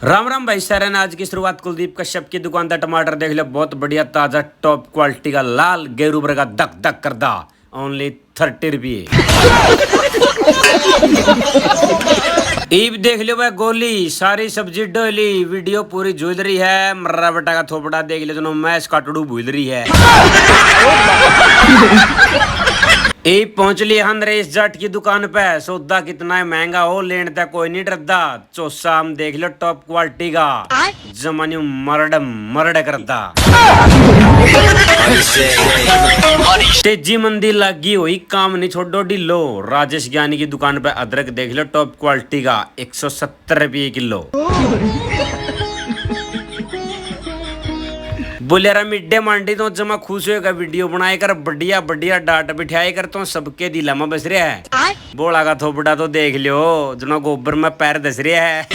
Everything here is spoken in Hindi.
राम राम भाई सारे ने आज की शुरुआत कुलदीप कश्यप की दुकान का टमाटर देख लो। बहुत बढ़िया ताजा टॉप क्वालिटी का लाल गेरू का धक धक करदा ओनली 30 रुपये। ईब देख लो भाई गोली सारी सब्जी डोली वीडियो पूरी झूल रही है। मर्रा बेटा का थोपड़ा देख लो दोनों मैच काटड़ू भूल रही है। ईब पहुंच लिए हम नरेश जाट की दुकान पे। सौदा कितना महंगा हो लेने तक कोई नहीं डरदा। चौसा हम देख लो टॉप क्वालिटी का जमानी मरड करता। तेजी मंदी लगी हुई काम नहीं छोड़ो ढिलो। राजेश ज्ञानी की दुकान पे अदरक देख लो टॉप क्वालिटी का 170 रुपये किलो। बोले रहा मिड्डे मांडी तो जमा खुश होएगा वीडियो बनाए कर बढ़िया बढ़िया डाट बिठाए कर तो सबके दिला में बस रहा है। बोला का थोपड़ा तो देख लियो जना गोबर में पैर दस रहा है।